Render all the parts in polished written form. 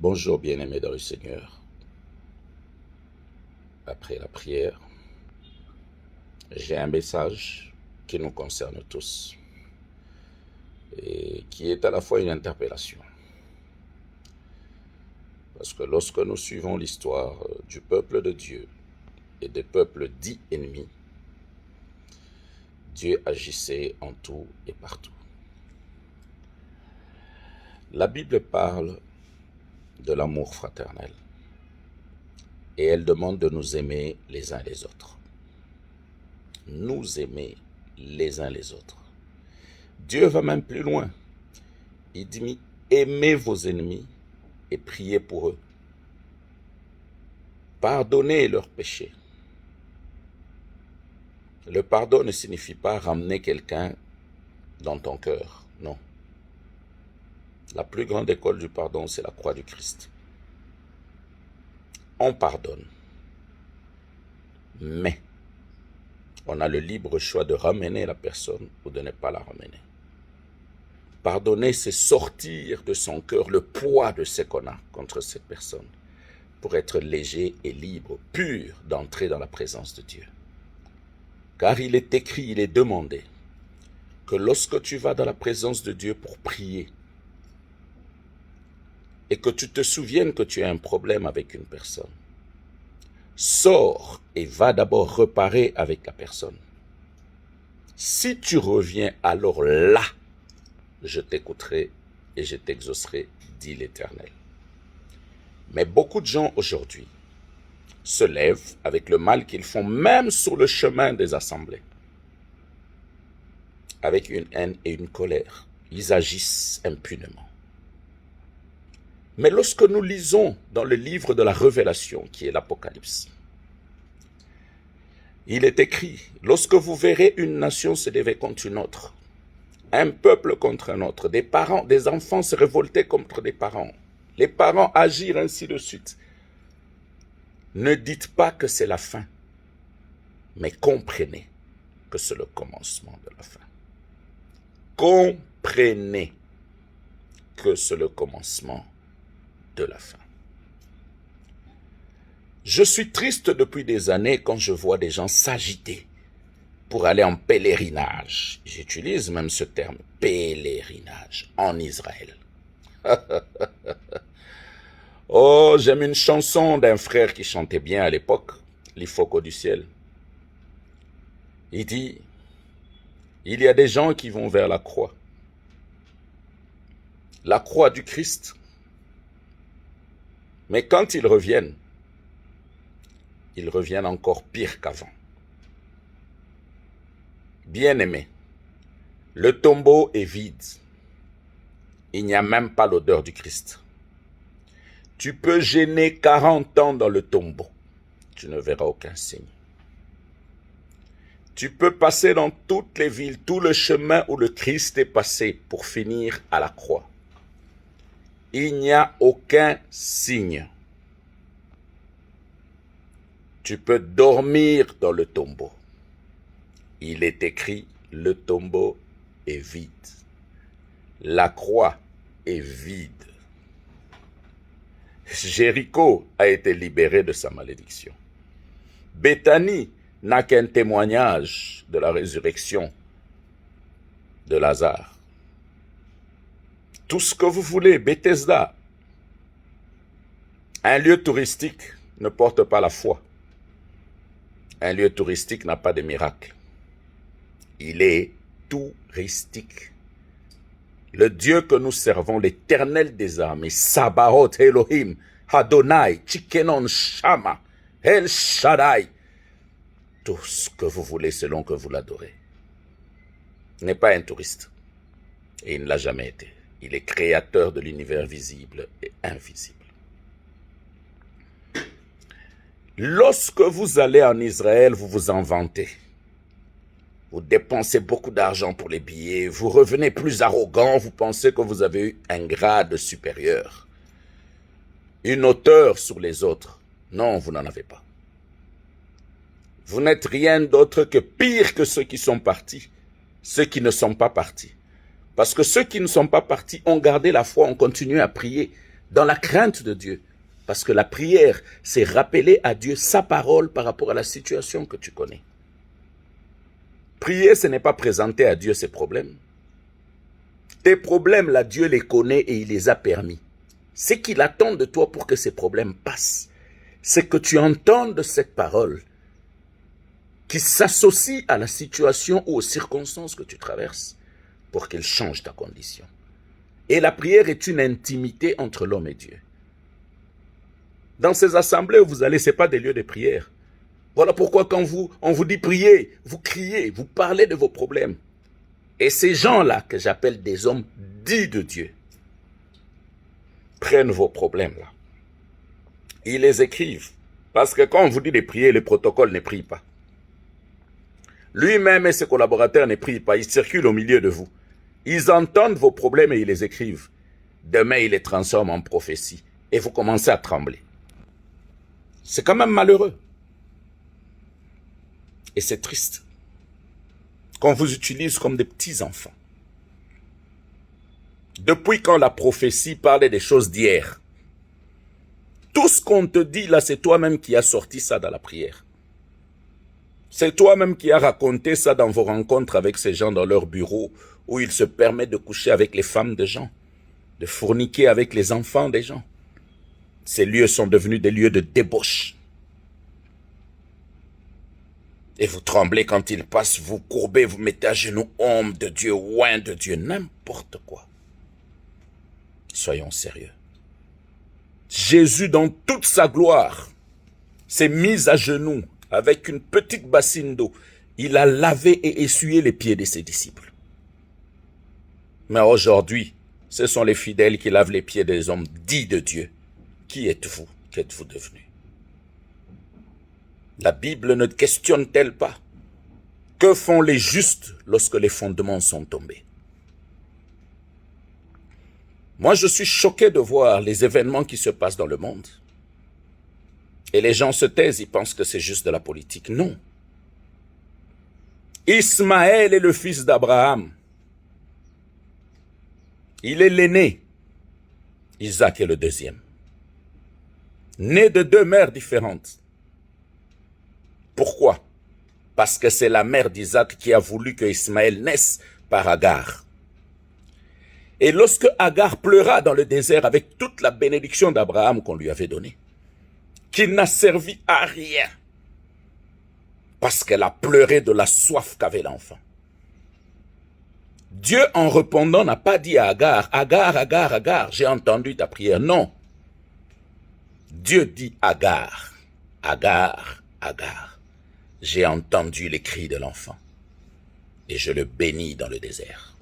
Bonjour bien-aimés dans le Seigneur. Après la prière, j'ai un message qui nous concerne tous et qui est à la fois une interpellation. Parce que lorsque nous suivons l'histoire du peuple de Dieu et des peuples dits ennemis, Dieu agissait en tout et partout. La Bible parle de l'amour fraternel et elle demande de nous aimer les uns les autres. Nous aimer les uns les autres. Dieu va même plus loin. Il dit, aimez vos ennemis et priez pour eux. Pardonnez leurs péchés. Le pardon ne signifie pas ramener quelqu'un dans ton cœur, non. La plus grande école du pardon, c'est la croix du Christ. On pardonne, mais on a le libre choix de ramener la personne ou de ne pas la ramener. Pardonner, c'est sortir de son cœur le poids de ce qu'on a contre cette personne pour être léger et libre, pur d'entrer dans la présence de Dieu. Car il est écrit, il est demandé que lorsque tu vas dans la présence de Dieu pour prier et que tu te souviennes que tu as un problème avec une personne, sors et va d'abord reparer avec la personne. Si tu reviens, alors là, je t'écouterai et je t'exaucerai, dit l'Éternel. Mais beaucoup de gens aujourd'hui se lèvent avec le mal qu'ils font même sur le chemin des assemblées, avec une haine et une colère. Ils agissent impunément. Mais lorsque nous lisons dans le livre de la Révélation, qui est l'Apocalypse, il est écrit, lorsque vous verrez une nation se lever contre une autre, un peuple contre un autre, des parents, des enfants se révolter contre des parents, les parents agir ainsi de suite, ne dites pas que c'est la fin, mais comprenez que c'est le commencement de la fin. Comprenez que c'est le commencement de la fin. Je suis triste depuis des années quand je vois des gens s'agiter pour aller en pèlerinage. J'utilise même ce terme, pèlerinage, en Israël. Oh, j'aime une chanson d'un frère qui chantait bien à l'époque, l'Ifoko du ciel. Il dit, il y a des gens qui vont vers la croix du Christ. Mais quand ils reviennent encore pire qu'avant. Bien-aimé, le tombeau est vide. Il n'y a même pas l'odeur du Christ. Tu peux gêner 40 ans dans le tombeau. Tu ne verras aucun signe. Tu peux passer dans toutes les villes, tout le chemin où le Christ est passé pour finir à la croix. Il n'y a aucun signe. Tu peux dormir dans le tombeau. Il est écrit, le tombeau est vide. La croix est vide. Jéricho a été libéré de sa malédiction. Béthanie n'a qu'un témoignage de la résurrection de Lazare. Tout ce que vous voulez, Bethesda, un lieu touristique ne porte pas la foi. Un lieu touristique n'a pas de miracle. Il est touristique. Le Dieu que nous servons, l'Éternel des armées, Sabaoth, Elohim, Adonai, Tshikenon, Shama, El Shaddai, tout ce que vous voulez selon que vous l'adorez, n'est pas un touriste. Et il ne l'a jamais été. Il est créateur de l'univers visible et invisible. Lorsque vous allez en Israël, vous vous en vantez. Vous dépensez beaucoup d'argent pour les billets, vous revenez plus arrogant, vous pensez que vous avez eu un grade supérieur, une hauteur sur les autres. Non, vous n'en avez pas. Vous n'êtes rien d'autre que pire que ceux qui sont partis, ceux qui ne sont pas partis. Parce que ceux qui ne sont pas partis ont gardé la foi, ont continué à prier. dans la crainte de Dieu. Parce que la prière, c'est rappeler à Dieu sa parole par rapport à la situation que tu connais. Prier, ce n'est pas présenter à Dieu ses problèmes. Tes problèmes, là, Dieu les connaît et il les a permis. Ce qu'il attend de toi pour que ces problèmes passent, c'est que tu entendes cette parole qui s'associe à la situation ou aux circonstances que tu traverses pour qu'elle change ta condition. Et la prière est une intimité entre l'homme et Dieu. Dans ces assemblées où vous allez, ce n'est pas des lieux de prière. Voilà pourquoi quand on vous dit prier, vous criez, vous parlez de vos problèmes. Et ces gens-là, que j'appelle des hommes dits de Dieu, prennent vos problèmes là. Ils les écrivent. Parce que quand on vous dit de prier, le protocole ne prie pas. Lui-même et ses collaborateurs ne prient pas. Ils circulent au milieu de vous. Ils entendent vos problèmes et ils les écrivent. Demain, ils les transforment en prophétie. Et vous commencez à trembler. C'est quand même malheureux. Et c'est triste. Qu'on vous utilise comme des petits-enfants. Depuis quand la prophétie parlait des choses d'hier, tout ce qu'on te dit là, c'est toi-même qui as sorti ça dans la prière. C'est toi-même qui as raconté ça dans vos rencontres avec ces gens dans leur bureau, où ils se permettent de coucher avec les femmes des gens, de fourniquer avec les enfants des gens. Ces lieux sont devenus des lieux de débauche. Et vous tremblez quand ils passent, vous courbez, vous mettez à genoux, homme de Dieu, oin de Dieu, n'importe quoi. Soyons sérieux. Jésus, dans toute sa gloire, s'est mis à genoux avec une petite bassine d'eau. Il a lavé et essuyé les pieds de ses disciples. Mais aujourd'hui, ce sont les fidèles qui lavent les pieds des hommes dits de Dieu. Qui êtes-vous? Qu'êtes-vous devenus? La Bible ne questionne-t-elle pas? Que font les justes lorsque les fondements sont tombés? Moi, je suis choqué de voir les événements qui se passent dans le monde. Et les gens se taisent, ils pensent que c'est juste de la politique. Non. Ismaël est le fils d'Abraham. Il est l'aîné. Isaac est le deuxième. Né de deux mères différentes. Pourquoi? Parce que c'est la mère d'Isaac qui a voulu que Ismaël naisse par Agar. Et lorsque Agar pleura dans le désert avec toute la bénédiction d'Abraham qu'on lui avait donnée, qui n'a servi à rien, parce qu'elle a pleuré de la soif qu'avait l'enfant. Dieu, en répondant, n'a pas dit à Agar, Agar, Agar, Agar, j'ai entendu ta prière. Non. Dieu dit Agar, Agar, Agar, j'ai entendu les cris de l'enfant et je le bénis dans le désert.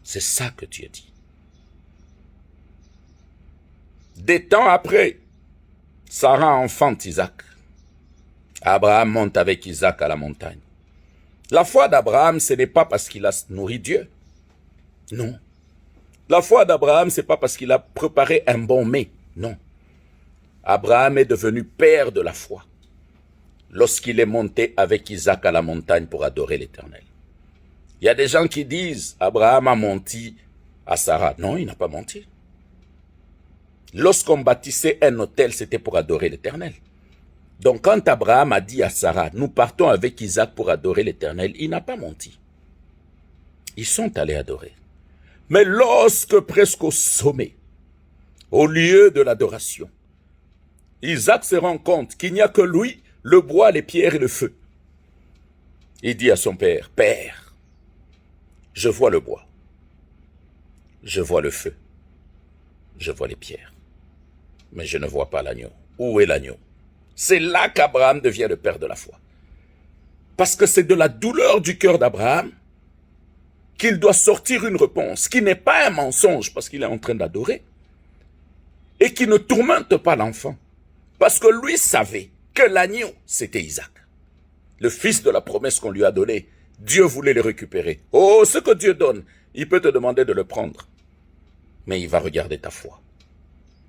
C'est ça que Dieu dit. Des temps après, Sarah enfante Isaac. Abraham monte avec Isaac à la montagne. La foi d'Abraham, ce n'est pas parce qu'il a nourri Dieu. Non. La foi d'Abraham, ce n'est pas parce qu'il a préparé un bon mets. Non. Abraham est devenu père de la foi lorsqu'il est monté avec Isaac à la montagne pour adorer l'Éternel. Il y a des gens qui disent Abraham a menti à Sarah. Non, il n'a pas menti. Lorsqu'on bâtissait un autel, c'était pour adorer l'Éternel. Donc quand Abraham a dit à Sarah, nous partons avec Isaac pour adorer l'Éternel, il n'a pas menti. Ils sont allés adorer. Mais lorsque presque au sommet, au lieu de l'adoration, Isaac se rend compte qu'il n'y a que lui, le bois, les pierres et le feu. Il dit à son père, « Père, je vois le bois, je vois le feu, je vois les pierres, mais je ne vois pas l'agneau. Où est l'agneau ?» C'est là qu'Abraham devient le père de la foi. Parce que c'est de la douleur du cœur d'Abraham qu'il doit sortir une réponse qui n'est pas un mensonge parce qu'il est en train d'adorer et qui ne tourmente pas l'enfant. Parce que lui savait que l'agneau, c'était Isaac. Le fils de la promesse qu'on lui a donné, Dieu voulait le récupérer. Oh, ce que Dieu donne, il peut te demander de le prendre. Mais il va regarder ta foi.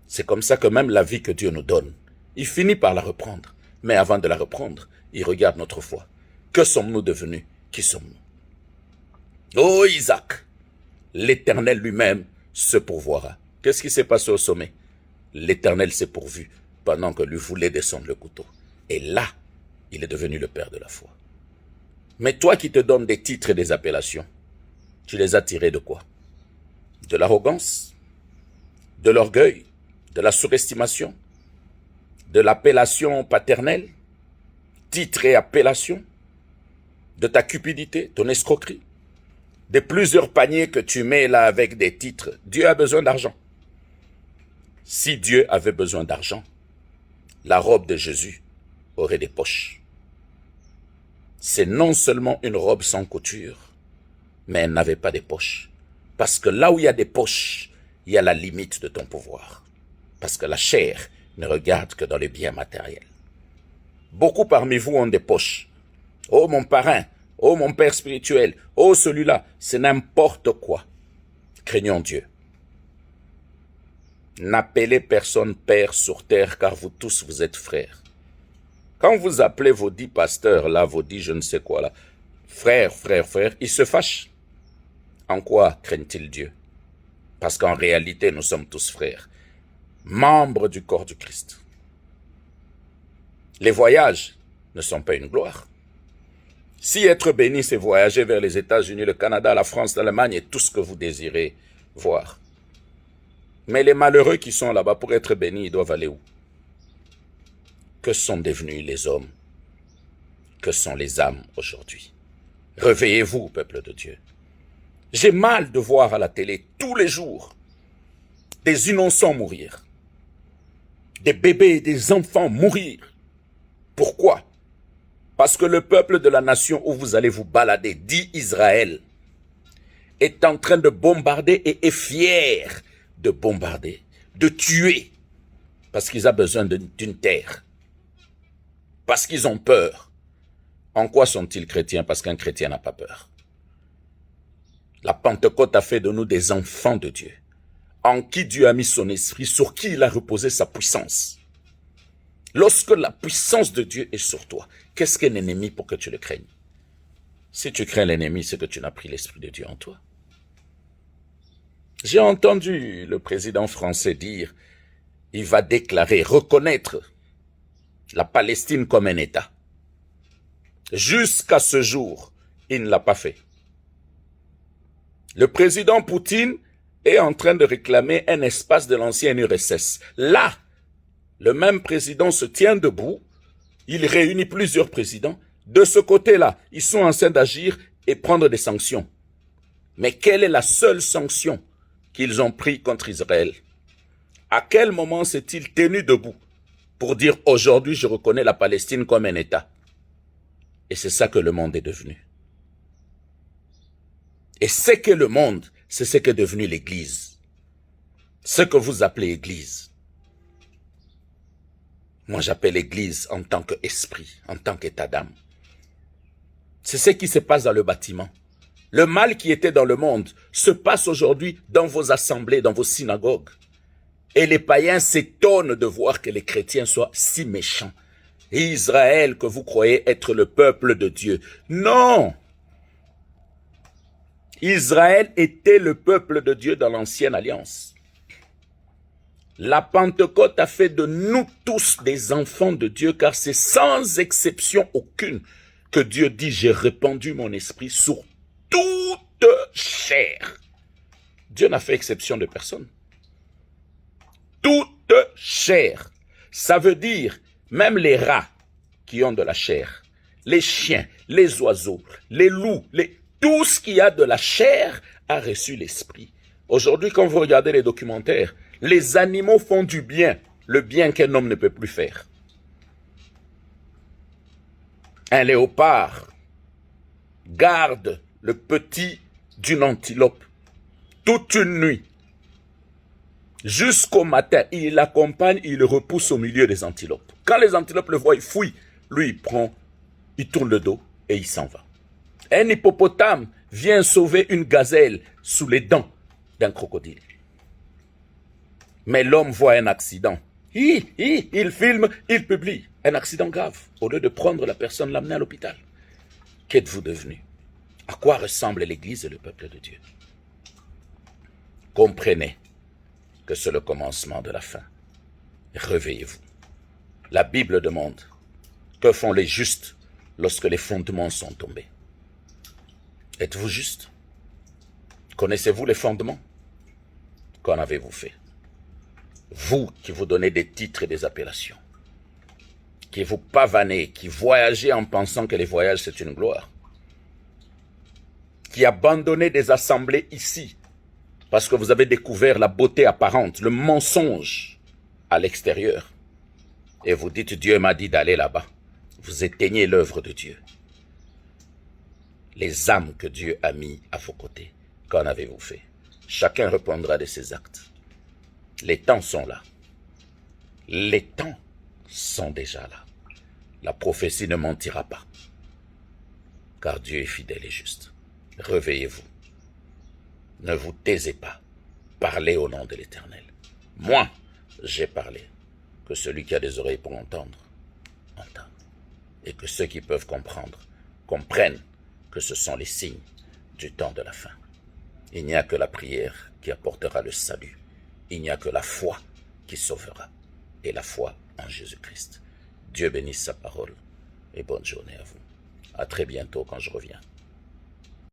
C'est comme ça que même la vie que Dieu nous donne, il finit par la reprendre. Mais avant de la reprendre, il regarde notre foi. Que sommes-nous devenus? Qui sommes-nous? Oh Isaac, l'Éternel lui-même se pourvoira. Qu'est-ce qui s'est passé au sommet? L'Éternel s'est pourvu pendant que lui voulait descendre le couteau. Et là, il est devenu le père de la foi. Mais toi qui te donnes des titres et des appellations, tu les as tirés de quoi? De l'arrogance, de l'orgueil, de la surestimation, de l'appellation paternelle, titre et appellation, de ta cupidité, ton escroquerie, de plusieurs paniers que tu mets là avec des titres. Dieu a besoin d'argent. Si Dieu avait besoin d'argent, la robe de Jésus aurait des poches. C'est non seulement une robe sans couture, mais elle n'avait pas de poches. Parce que là où il y a des poches, il y a la limite de ton pouvoir. Parce que la chair ne regarde que dans les biens matériels. Beaucoup parmi vous ont des poches. Oh mon parrain, oh mon père spirituel, oh celui-là, c'est n'importe quoi. Craignons Dieu. N'appelez personne père sur terre, car vous tous vous êtes frères. Quand vous appelez vos 10 pasteurs là, vos 10 je ne sais quoi là, frères, frères, frères, ils se fâchent. En quoi craignent-ils Dieu? Parce qu'en réalité, nous sommes tous frères, membres du corps du Christ. Les voyages ne sont pas une gloire. Si être béni, c'est voyager vers les États-Unis, le Canada, la France, l'Allemagne et tout ce que vous désirez voir. Mais les malheureux qui sont là-bas pour être bénis, ils doivent aller où? Que sont devenus les hommes? Que sont les âmes aujourd'hui? Réveillez-vous, peuple de Dieu. J'ai mal de voir à la télé tous les jours des innocents mourir, des bébés et des enfants mourir. Pourquoi? Parce que le peuple de la nation où vous allez vous balader, dit Israël, est en train de bombarder et est fier de bombarder, de tuer, parce qu'ils ont besoin d'une terre, parce qu'ils ont peur. En quoi sont-ils chrétiens? Parce qu'un chrétien n'a pas peur. La Pentecôte a fait de nous des enfants de Dieu, en qui Dieu a mis son esprit, sur qui il a reposé sa puissance. Lorsque la puissance de Dieu est sur toi, qu'est-ce qu'un ennemi pour que tu le craignes? Si tu crains l'ennemi, c'est que tu n'as pris l'esprit de Dieu en toi. J'ai entendu le président français dire, il va déclarer, reconnaître la Palestine comme un État. Jusqu'à ce jour, il ne l'a pas fait. Le président Poutine est en train de réclamer un espace de l'ancienne URSS. Là, le même président se tient debout, il réunit plusieurs présidents. De ce côté-là, ils sont en train d'agir et prendre des sanctions. Mais quelle est la seule sanction qu'ils ont prise contre Israël? À quel moment s'est-il tenu debout pour dire aujourd'hui je reconnais la Palestine comme un État? Et c'est ça que le monde est devenu. Et ce qu'est le monde, c'est ce qu'est devenu l'Église. Ce que vous appelez Église. Moi, j'appelle Église en tant qu'esprit, en tant qu'état d'âme. C'est ce qui se passe dans le bâtiment. Le mal qui était dans le monde se passe aujourd'hui dans vos assemblées, dans vos synagogues. Et les païens s'étonnent de voir que les chrétiens soient si méchants. Et Israël, que vous croyez être le peuple de Dieu. Non! Israël était le peuple de Dieu dans l'ancienne alliance. La Pentecôte a fait de nous tous des enfants de Dieu, car c'est sans exception aucune que Dieu dit, j'ai répandu mon esprit sur toute chair. Dieu n'a fait exception de personne. Toute chair. Ça veut dire, même les rats qui ont de la chair, les chiens, les oiseaux, les loups, tout ce qui a de la chair a reçu l'esprit. Aujourd'hui, quand vous regardez les documentaires, les animaux font du bien, le bien qu'un homme ne peut plus faire. Un léopard garde le petit d'une antilope toute une nuit. Jusqu'au matin, il l'accompagne, il le repousse au milieu des antilopes. Quand les antilopes le voient, ils fouillent. Lui, il prend, il tourne le dos et il s'en va. Un hippopotame vient sauver une gazelle sous les dents d'un crocodile. Mais l'homme voit un accident. Il filme, il publie. Un accident grave. Au lieu de prendre la personne, l'amener à l'hôpital. Qu'êtes-vous devenu? À quoi ressemble l'Église et le peuple de Dieu? Comprenez. que c'est le commencement de la fin. Réveillez-vous. La Bible demande, que font les justes lorsque les fondements sont tombés? Êtes-vous juste? Connaissez-vous les fondements? Qu'en avez-vous fait? Vous qui vous donnez des titres et des appellations, qui vous pavanez, qui voyagez en pensant que les voyages c'est une gloire, qui abandonnez des assemblées ici parce que vous avez découvert la beauté apparente, le mensonge à l'extérieur, et vous dites Dieu m'a dit d'aller là-bas. Vous éteignez l'œuvre de Dieu. Les âmes que Dieu a mis à vos côtés, qu'en avez-vous fait? Chacun répondra de ses actes. Les temps sont là. Les temps sont déjà là. La prophétie ne mentira pas, car Dieu est fidèle et juste. Réveillez-vous. Ne vous taisez pas. Parlez au nom de l'Éternel. Moi, j'ai parlé. Que celui qui a des oreilles pour entendre, entende. Et que ceux qui peuvent comprendre, comprennent que ce sont les signes du temps de la fin. Il n'y a que la prière qui apportera le salut. Il n'y a que la foi qui sauvera. Et la foi en Jésus-Christ. Dieu bénisse sa parole et bonne journée à vous. À très bientôt quand je reviens.